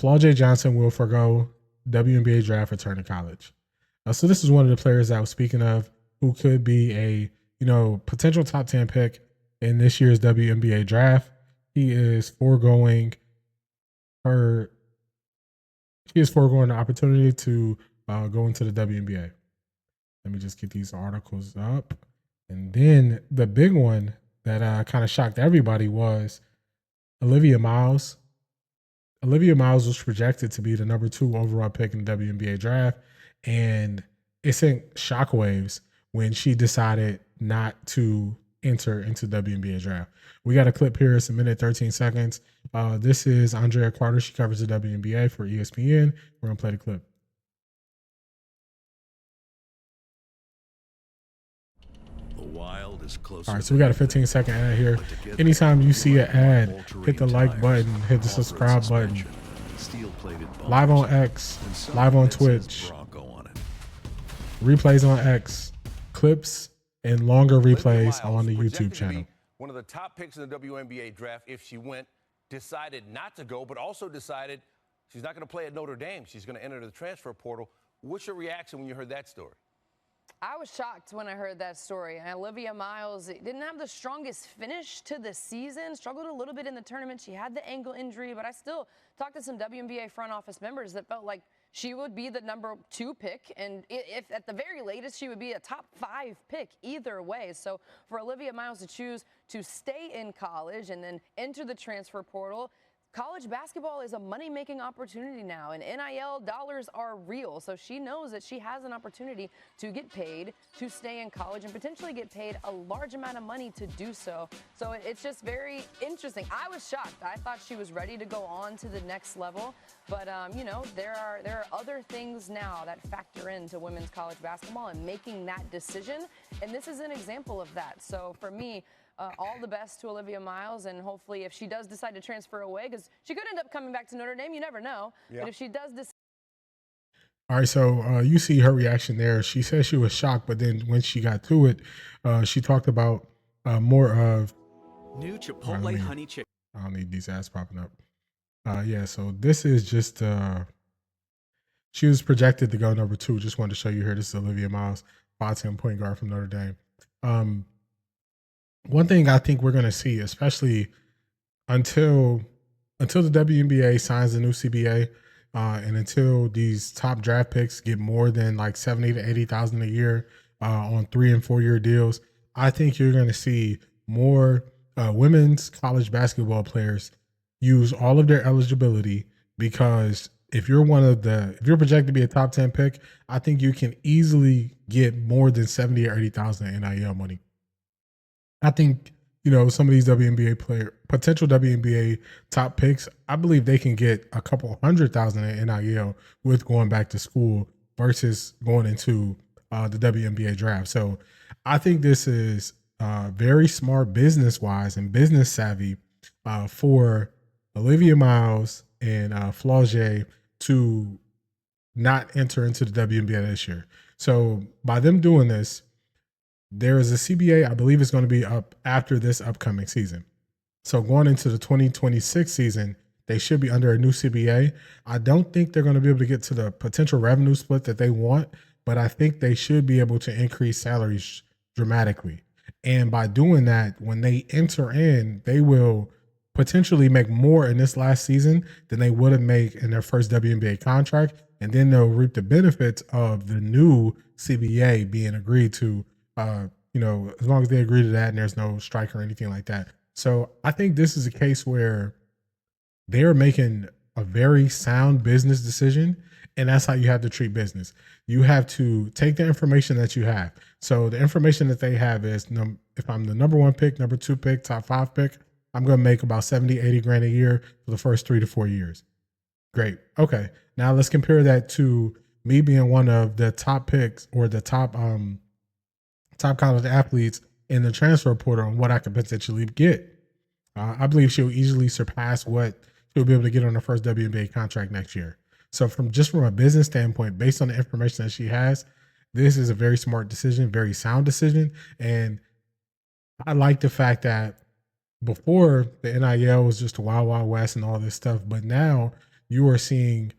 flau'jae Johnson will forego WNBA draft, return to college. So this is one of the players that I was speaking of who could be a potential top 10 pick in this year's WNBA draft. He is foregoing her. He is foregoing the opportunity to go into the WNBA. Let me just get these articles up. And then the big one that kind of shocked everybody was Olivia Miles. Olivia Miles was projected to be the number 2 overall pick in the WNBA draft, and it sent shockwaves when she decided not to enter into the WNBA draft. We got a clip here. It's a minute 13 seconds. This is Andrea Carter. She covers the WNBA for ESPN. We're gonna play the clip. Wild is closer. All right, so we got a 15-second ad here. Anytime you see an ad, hit the like button, hit the subscribe button. Live on X, live on Twitch, replays on X, clips and longer replays on the YouTube channel. One of the top picks in the WNBA draft, if she went, decided not to go, but also decided she's not going to play at Notre Dame. She's going to enter the transfer portal. What's your reaction when you heard that story? I was shocked when I heard that story. And Olivia Miles didn't have the strongest finish to the season, struggled a little bit in the tournament. She had the ankle injury, but I still talked to some WNBA front office members that felt like she would be the number 2 pick. And if at the very latest, she would be a top 5 pick either way. So for Olivia Miles to choose to stay in college and then enter the transfer portal, college basketball is a money-making opportunity now, and NIL dollars are real. So she knows that she has an opportunity to get paid, to stay in college, and potentially get paid a large amount of money to do so. So it's just very interesting. I was shocked. I thought she was ready to go on to the next level. But, you know, there are other things now that factor into women's college basketball and making that decision. And this is an example of that. So for me, all the best to Olivia Miles, and hopefully if she does decide to transfer away, because she could end up coming back to Notre Dame, you never know. Yeah. But if she does decide. All right, so you see her reaction there. She said she was shocked, but then when she got to it, she talked about more of new Chipotle honey chicken. I don't need these ads popping up. Yeah, so this is just she was projected to go number 2. Just wanted to show you here. This is Olivia Miles, 5'10" point guard from Notre Dame. One thing I think we're going to see, especially until the WNBA signs the new CBA, and until these top draft picks get more than like 70 to 80,000 a year on 3 and 4 year deals, I think you're going to see more women's college basketball players use all of their eligibility, because if you're projected to be a top 10 pick, I think you can easily get more than 70 or 80,000 NIL money. I think, you know, some of these potential WNBA top picks, I believe they can get a couple 100,000 in NIL with going back to school versus going into the WNBA draft. So I think this is very smart business-wise and business savvy for Olivia Miles and flau'jae to not enter into the WNBA this year. So by them doing this, there is a CBA, I believe it's going to be up after this upcoming season. So going into the 2026 season, they should be under a new CBA. I don't think they're going to be able to get to the potential revenue split that they want, but I think they should be able to increase salaries dramatically. And by doing that, when they enter in, they will potentially make more in this last season than they would have made in their first WNBA contract. And then they'll reap the benefits of the new CBA being agreed to, you know, as long as they agree to that and there's no strike or anything like that. So I think this is a case where they're making a very sound business decision, and that's how you have to treat business. You have to take the information that you have. So the information that they have is, if I'm the number 1 pick, number 2 pick, top 5 pick, I'm going to make about 70, 80 grand a year for the first 3 to 4 years. Great. Okay. Now let's compare that to me being one of the top picks or the top college athletes in the transfer portal and what I could potentially get. I believe she'll easily surpass what she'll be able to get on her first WNBA contract next year. So from a business standpoint, based on the information that she has, this is a very smart decision, very sound decision. And I like the fact that before the NIL was just a wild, wild west and all this stuff, but now you are seeing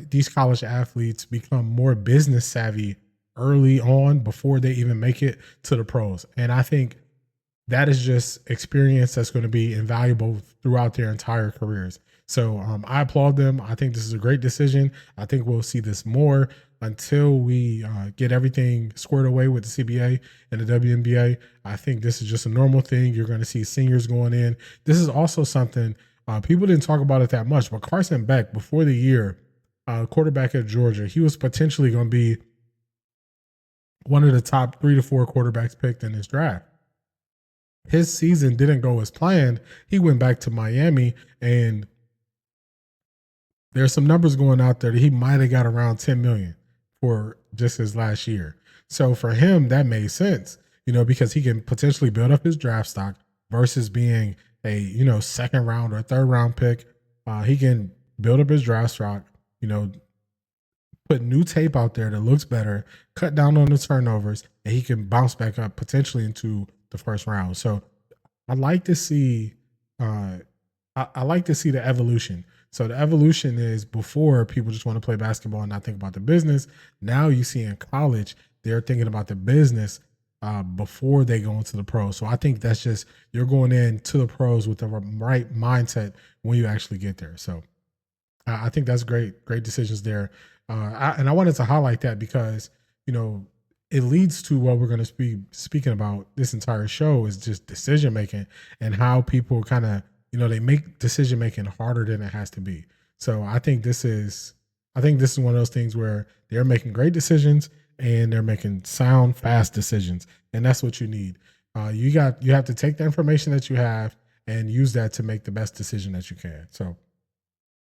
these college athletes become more business savvy early on before they even make it to the pros. And I think that is just experience that's going to be invaluable throughout their entire careers. So I applaud them. I think this is a great decision. I think we'll see this more until we get everything squared away with the CBA and the WNBA. I think this is just a normal thing. You're going to see seniors going in. This is also something people didn't talk about it that much, but Carson Beck, before the year, quarterback at Georgia, he was potentially going to be one of the top 3 to 4 quarterbacks picked in this draft. His season didn't go as planned. He went back to Miami, and there's some numbers going out there that he might have got around 10 million for just his last year. So for him, that made sense, because he can potentially build up his draft stock versus being a, second round or third round pick. He can build up his draft stock, put new tape out there that looks better, cut down on the turnovers, and he can bounce back up potentially into the first round. So I like to see I like to see the evolution. So the evolution is before people just want to play basketball and not think about the business. Now you see in college, they're thinking about the business before they go into the pros. So I think that's just, you're going into the pros with the right mindset when you actually get there. So I think that's great decisions there. And I wanted to highlight that because, it leads to what we're going to be speaking about this entire show is just decision making and how people kind of, they make decision making harder than it has to be. So I think this is one of those things where they're making great decisions and they're making sound, fast decisions. And that's what you need. You have to take the information that you have and use that to make the best decision that you can. So